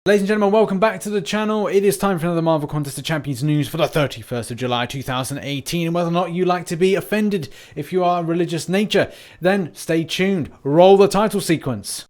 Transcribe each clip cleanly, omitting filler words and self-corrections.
Ladies and gentlemen, welcome back to the channel. It is time for another Marvel Contest of Champions news for the 31st of July 2018. And whether or not you like to be offended if you are a religious nature, then stay tuned. Roll the title sequence.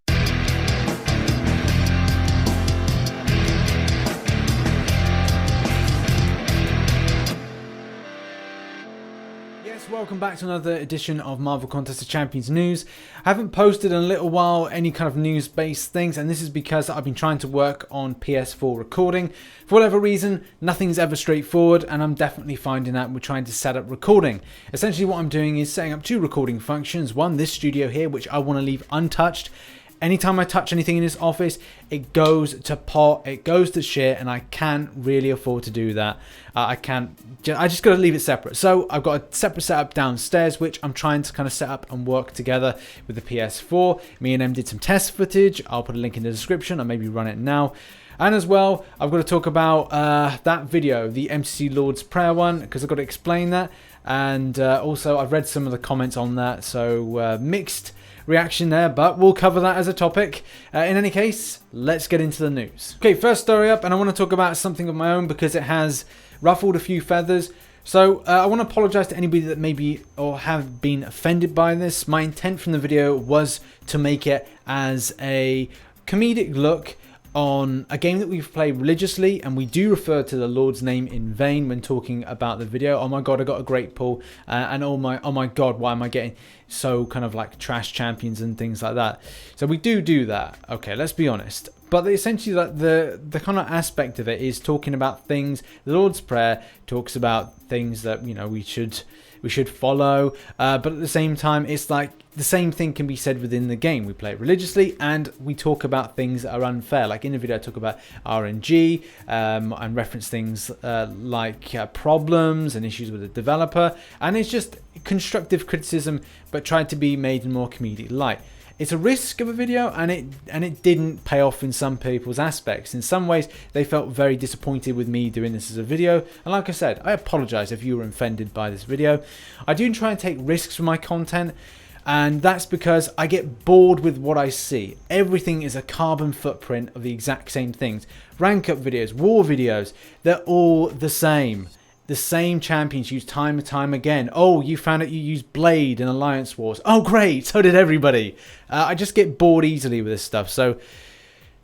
Welcome back to another edition of Marvel Contest of Champions news. I haven't posted in a little while any kind of news-based things, and this is because I've been trying to work on PS4 recording. For whatever reason, nothing's ever straightforward, and I'm definitely finding that we're trying to set up recording. Essentially what I'm doing is setting up two recording functions. One, this studio here, which I want to leave untouched. Anytime I touch anything in this office, it goes to pot, it goes to shit, and I can't really afford to do that. I just got to leave it separate. So I've got a separate setup downstairs, which I'm trying to kind of set up and work together with the PS4. Me and Em did some test footage. I'll put a link in the description. I'll maybe run it now. And as well, I've got to talk about that video, the MCC Lord's Prayer one, because I've got to explain that. And also, I've read some of the comments on that, so mixed reaction there, but we'll cover that as a topic. In any case, let's get into the news. Okay, first story up, and I want to talk about something of my own because it has ruffled a few feathers. So I want to apologize to anybody that maybe or have been offended by this. My intent from the video was to make it as a comedic look on a game that we've played religiously, and we do refer to the Lord's name in vain when talking about the video. Oh my god, I got a great pull, and oh my god, why am I getting so kind of like trash champions and things like that. So we do that. Okay, let's be honest. But essentially, like the kind of aspect of it is talking about things. The Lord's Prayer talks about things that, you know, we should follow, but at the same time, it's like the same thing can be said within the game. We play it religiously, and we talk about things that are unfair. Like in the video, I talk about RNG and reference things like problems and issues with the developer, and it's just constructive criticism, but tried to be made in more comedic light. It's a risk of a video, and it didn't pay off in some people's aspects. In some ways, they felt very disappointed with me doing this as a video. And like I said, I apologize if you were offended by this video. I do try and take risks for my content, and that's because I get bored with what I see. Everything is a carbon footprint of the exact same things. Rank up videos, war videos, they're all the same. The same champions used time and time again. Oh, you found out you used Blade in Alliance Wars. Oh, great. So did everybody. I just get bored easily with this stuff. So,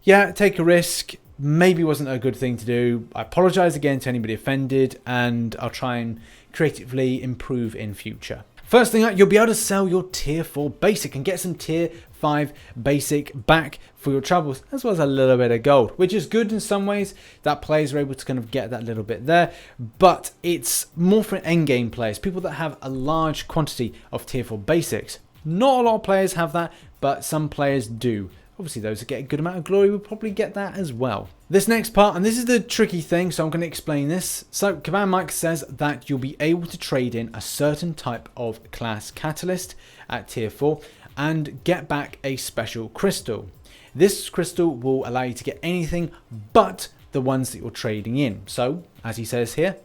yeah, take a risk. Maybe wasn't a good thing to do. I apologize again to anybody offended, and I'll try and creatively improve in future. First thing up, you'll be able to sell your tier 4 basic and get some tier 5 basic back for your troubles, as well as a little bit of gold, which is good in some ways that players are able to kind of get that little bit there, but it's more for endgame players, people that have a large quantity of tier 4 basics. Not a lot of players have that, but some players do. Obviously, those that get a good amount of glory will probably get that as well. This next part, and this is the tricky thing, so I'm going to explain this. So, Command Mike says that you'll be able to trade in a certain type of class catalyst at tier 4 and get back a special crystal. This crystal will allow you to get anything but the ones that you're trading in. So, as he says here,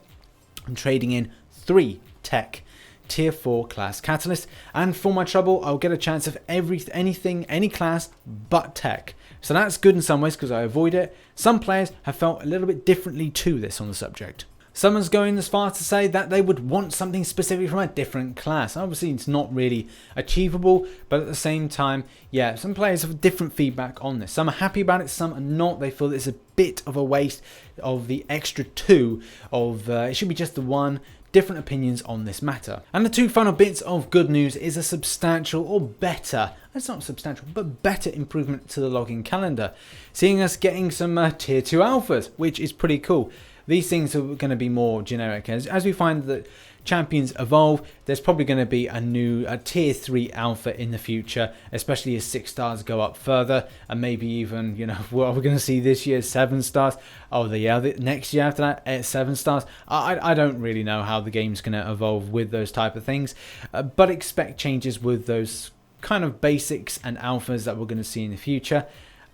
I'm trading in 3 tech tier 4 class catalyst, and for my trouble I'll get a chance of anything, any class but tech. So that's good in some ways because I avoid it. Some players have felt a little bit differently to this on the subject. Someone's going as far to say that they would want something specific from a different class. Obviously it's not really achievable, but at the same time, yeah, some players have different feedback on this. Some are happy about it, some are not. They feel that it's a bit of a waste of the extra 2 of it should be just the 1. Different opinions on this matter. And the 2 final bits of good news is a substantial or better, it's not substantial, but better improvement to the login calendar. Seeing us getting some tier 2 alphas, which is pretty cool. These things are going to be more generic. As we find that champions evolve, there's probably going to be a tier 3 alpha in the future, especially as 6 stars go up further, and maybe even, you know, what we're going to see this year, 7 stars. Oh, the next year after that, 7 stars. I don't really know how the game's going to evolve with those type of things, but expect changes with those kind of basics and alphas that we're going to see in the future.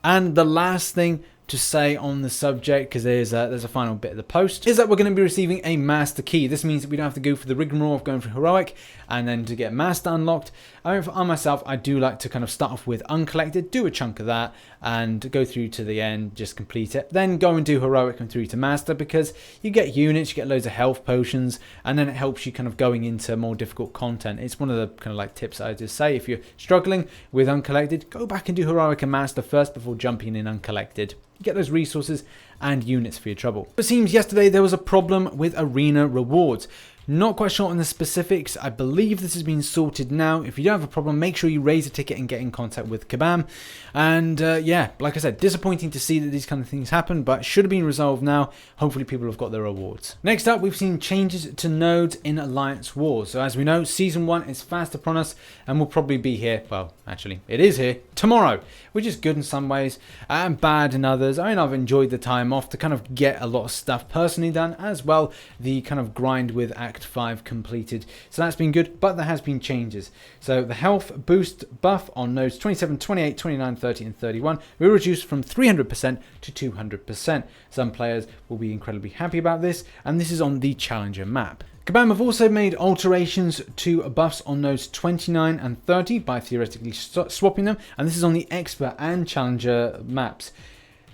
And the last thing, to say on the subject, because there's a final bit of the post, is that we're going to be receiving a master key. This means that we don't have to go for the rigmarole of going for heroic and then to get master unlocked. I mean, for myself, I do like to kind of start off with uncollected, do a chunk of that, and go through to the end, just complete it. Then go and do heroic and through to master, because you get units, you get loads of health potions, and then it helps you kind of going into more difficult content. It's one of the kind of like tips I just say. If you're struggling with uncollected, go back and do heroic and master first before jumping in uncollected. You get those resources and units for your trouble. It seems yesterday there was a problem with arena rewards. Not quite sure on the specifics. I believe this has been sorted now. If you don't have a problem, make sure you raise a ticket and get in contact with Kabam. And yeah, like I said, disappointing to see that these kind of things happen, but should have been resolved now. Hopefully people have got their rewards. Next up, we've seen changes to nodes in Alliance Wars. So as we know, Season 1 is fast upon us and will probably be here, well, actually, it is here tomorrow, which is good in some ways and bad in others. I mean, I've enjoyed the time off to kind of get a lot of stuff personally done, as well the kind of grind with Act 5 completed. So that's been good, but there has been changes. So the health boost buff on nodes 27, 28, 29, 30 and 31 will reduce from 300% to 200%. Some players will be incredibly happy about this, and this is on the Challenger map. Kabam have also made alterations to buffs on nodes 29 and 30 by theoretically swapping them, and this is on the Expert and Challenger maps.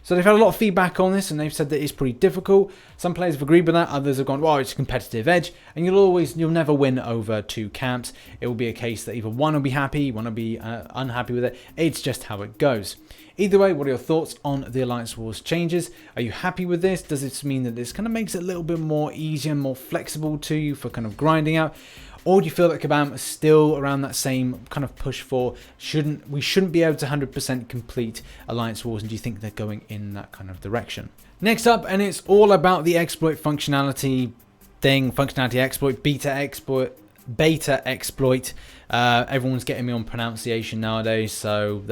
So they've had a lot of feedback on this, and they've said that it's pretty difficult. Some players have agreed with that, others have gone, well, it's a competitive edge, and you'll never win over two camps. It will be a case that either one will be happy, one will be unhappy with it. It's just how it goes. Either way, what are your thoughts on the Alliance Wars changes? Are you happy with this? Does this mean that this kind of makes it a little bit more easier, more flexible to you for kind of grinding out? Or do you feel that Kabam is still around that same kind of push for we shouldn't be able to 100% complete Alliance Wars, and do you think they're going in that kind of direction? Next up, and it's all about the exploit functionality thing, functionality exploit, beta exploit. Everyone's getting me on pronunciation nowadays, so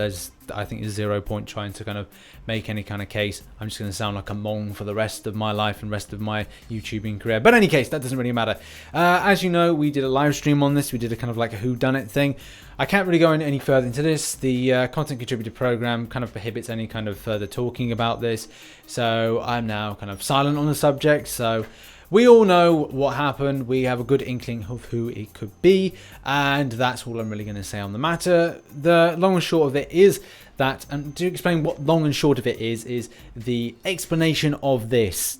I think there's 0 point trying to kind of make any kind of case. I'm just going to sound like a mong for the rest of my life and rest of my YouTubing career. But in any case, that doesn't really matter. As you know, we did a live stream on this. We did a kind of like a whodunit thing. I can't really go any further into this. The content contributor program kind of prohibits any kind of further talking about this. So I'm now kind of silent on the subject. So we all know what happened. We have a good inkling of who it could be, and that's all I'm really going to say on the matter. The long and short of it is that, and to explain what long and short of it is the explanation of this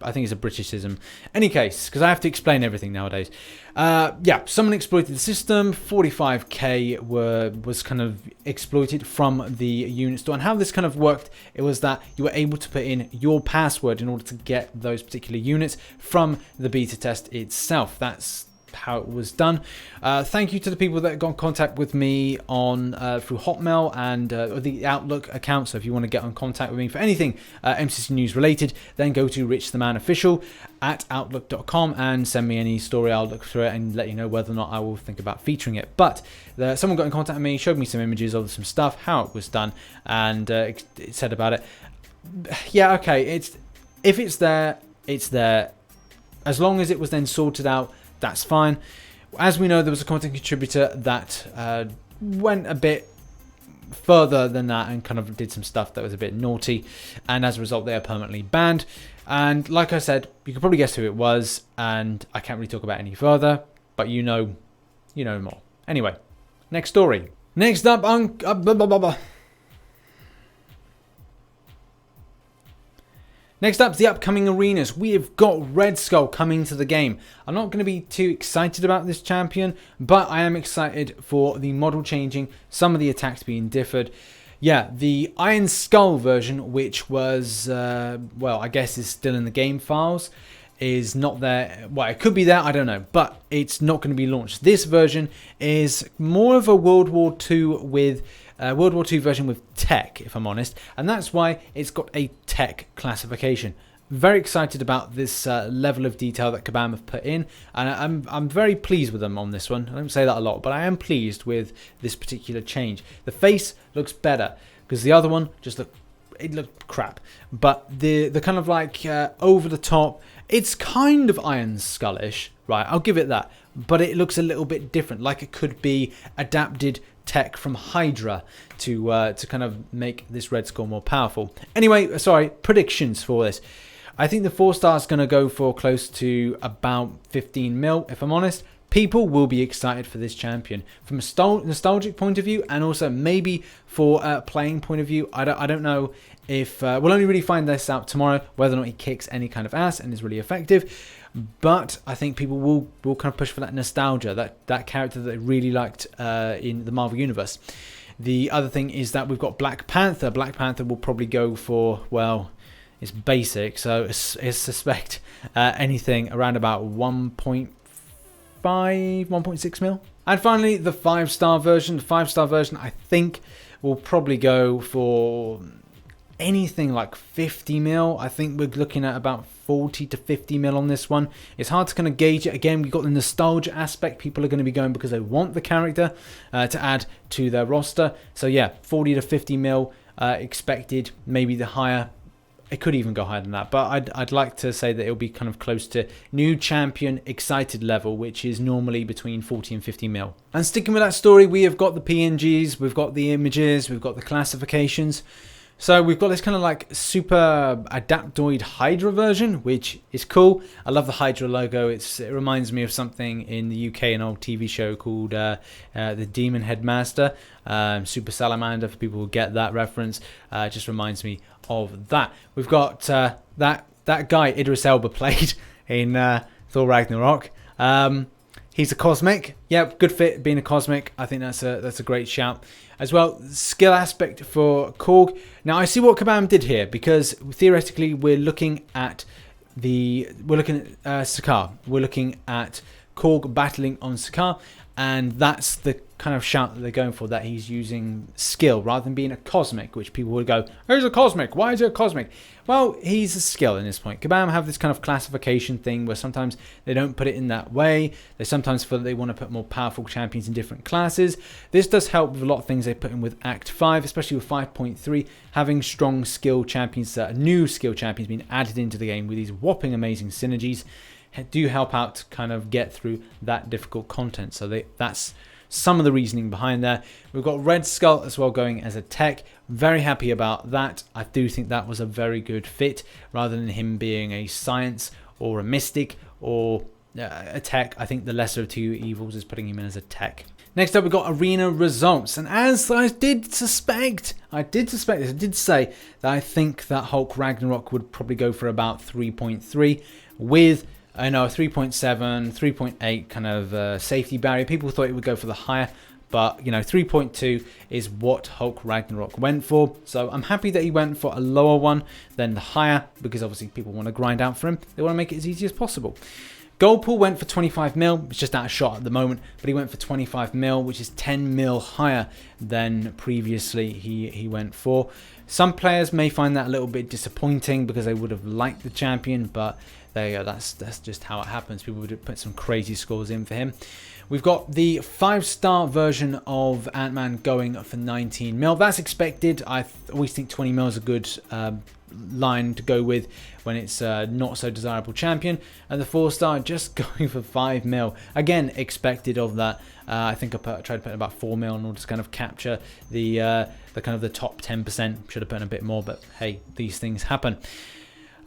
I think it's a Britishism. Any case, because I have to explain everything nowadays. Yeah, someone exploited the system. 45k was kind of exploited from the unit store, and how this kind of worked, it was that you were able to put in your password in order to get those particular units from the beta test itself. That's how it was done. Thank you to the people that got in contact with me on through Hotmail and the Outlook account. So if you want to get in contact with me for anything MCC news related, then go to RichThemanofficial at outlook.com and send me any story. I'll look through it and let you know whether or not I will think about featuring it. But someone got in contact with me, showed me some images of some stuff, how it was done, and it said about it. Yeah, okay, if it's there, it's there. As long as it was then sorted out, that's fine. As we know, there was a content contributor that went a bit further than that and kind of did some stuff that was a bit naughty, and as a result they are permanently banned. And like I said, you could probably guess who it was, and I can't really talk about it any further, but you know more. Anyway, next story. Next up, Next up is the upcoming arenas. We have got Red Skull coming to the game. I'm not going to be too excited about this champion, but I am excited for the model changing, some of the attacks being differed. Yeah, the Iron Skull version, which was, well, I guess is still in the game files, is not there. Well, it could be there, I don't know, but it's not going to be launched. This version is more of a World War II with World War II version with tech, if I'm honest, and that's why it's got a tech classification. Very excited about this level of detail that Kabam have put in, and I'm very pleased with them on this one. I don't say that a lot, but I am pleased with this particular change. The face looks better because the other one just looked crap, but the kind of like over the top, it's kind of Iron Skullish, right? I'll give it that, but it looks a little bit different, like it could be adapted tech from Hydra to kind of make this red skull more powerful. Anyway, sorry, predictions for this. I think the 4-star is going to go for close to about 15 mil, if I'm honest. People will be excited for this champion from a nostalgic point of view, and also maybe for a playing point of view. I don't know if we'll only really find this out tomorrow, whether or not he kicks any kind of ass and is really effective. But I think people will kind of push for that nostalgia, that character that they really liked in the Marvel Universe. The other thing is that we've got Black Panther. Black Panther will probably go for, well, it's basic, so I suspect anything around about 1.5, 1.6 mil. And finally, the 5-star version. The 5-star version, I think, will probably go for anything like 50 mil. I think we're looking at about 40 to 50 mil on this one. It's hard to kind of gauge it. Again, we've got the nostalgia aspect. People are going to be going because they want the character to add to their roster. So yeah, 40 to 50 mil expected, maybe the higher. It could even go higher than that, but I'd like to say that it'll be kind of close to new champion excited level, which is normally between 40 and 50 mil. And sticking with that story, we have got the PNGs, we've got the images, we've got the classifications. So we've got this kind of like super adaptoid Hydra version, which is cool. I love the Hydra logo. It reminds me of something in the UK, an old TV show called The Demon Headmaster, Super Salamander, for people who get that reference. Just reminds me of that. We've got that guy Idris Elba played in Thor Ragnarok. He's a cosmic. Yep, good fit being a cosmic. I think that's a great shout. As well, skill aspect for Korg. Now I see what Kabam did here, because theoretically we're looking at Sakaar. We're looking at Korg battling on Sakaar, and that's the kind of shout that they're going for, that he's using skill rather than being a cosmic, which people would go, he's a cosmic, why is he a cosmic? Well, he's a skill in this point. Kabam have this kind of classification thing where sometimes they don't put it in that way. They sometimes feel that they want to put more powerful champions in different classes. This does help with a lot of things they put in with Act 5, especially with 5.3, having strong skill champions, new skill champions being added into the game with these whopping amazing synergies do help out to kind of get through that difficult content. So that's some of the reasoning behind there. We've got Red Skull as well going as a tech. Very happy about that. I do think that was a very good fit, rather than him being a science or a mystic or a tech. I think the lesser of two evils is putting him in as a tech. Next up, we've got arena results. And as I did suspect this. I did say that I think that Hulk Ragnarok would probably go for about 3.3 with a 3.7, 3.8 kind of safety barrier. People thought it would go for the higher, but 3.2 is what Hulk Ragnarok went for. So I'm happy that he went for a lower one than the higher, because obviously people want to grind out for him. They want to make it as easy as possible. Goldpool went for 25 mil. It's just out of shot at the moment, but he went for 25 mil, which is 10 mil higher than previously he went for. Some players may find that a little bit disappointing because they would have liked the champion, but there you go. That's just how it happens. People would put some crazy scores in for him. We've got the 5-star version of Ant-Man going for 19 mil. That's expected. I always think 20 mil is a good line to go with when it's not so desirable champion. And the 4-star just going for 5 mil. Again, expected of that. I think I tried to put about 4 mil in order to kind of capture the kind of the top 10%. Should have put in a bit more, but hey, these things happen.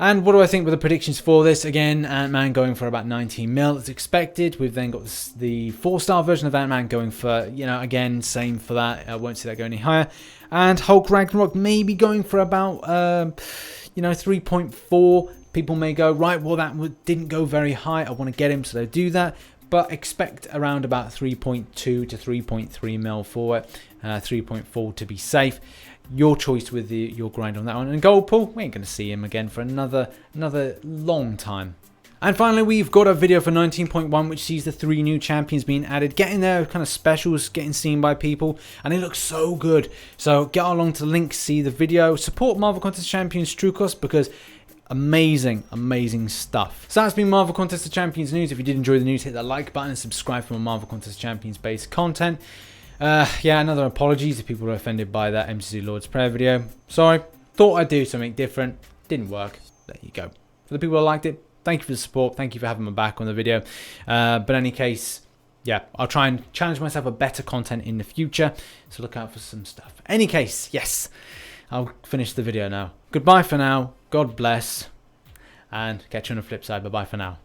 And what do I think with the predictions for this? Again, Ant-Man going for about 19 mil as expected. We've then got the 4-star version of Ant-Man going for, again, same for that. I won't see that go any higher. And Hulk Ragnarok maybe going for about, 3.4. People may go, right, well, that didn't go very high. I want to get him, so they do that. But expect around about 3.2 to 3.3 mil for it. 3.4 to be safe. Your choice with your grind on that one. And Goldpool, we ain't going to see him again for another long time. And finally, we've got a video for 19.1, which sees the 3 new champions being added, getting their kind of specials, getting seen by people, and it looks so good. So get along to the link, see the video, support Marvel Contest Champions Trucos, because amazing stuff. So that's been Marvel Contest of Champions news. If you did enjoy the news, hit that like button and subscribe for more Marvel Contest Champions based content. Another apologies if people were offended by that MCC Lord's Prayer video. Sorry, thought I'd do something different. Didn't work. There you go. For the people who liked it, thank you for the support. Thank you for having my back on the video. But in any case, yeah, I'll try and challenge myself for better content in the future. So look out for some stuff. Any case, yes, I'll finish the video now. Goodbye for now. God bless. And catch you on the flip side. Bye-bye for now.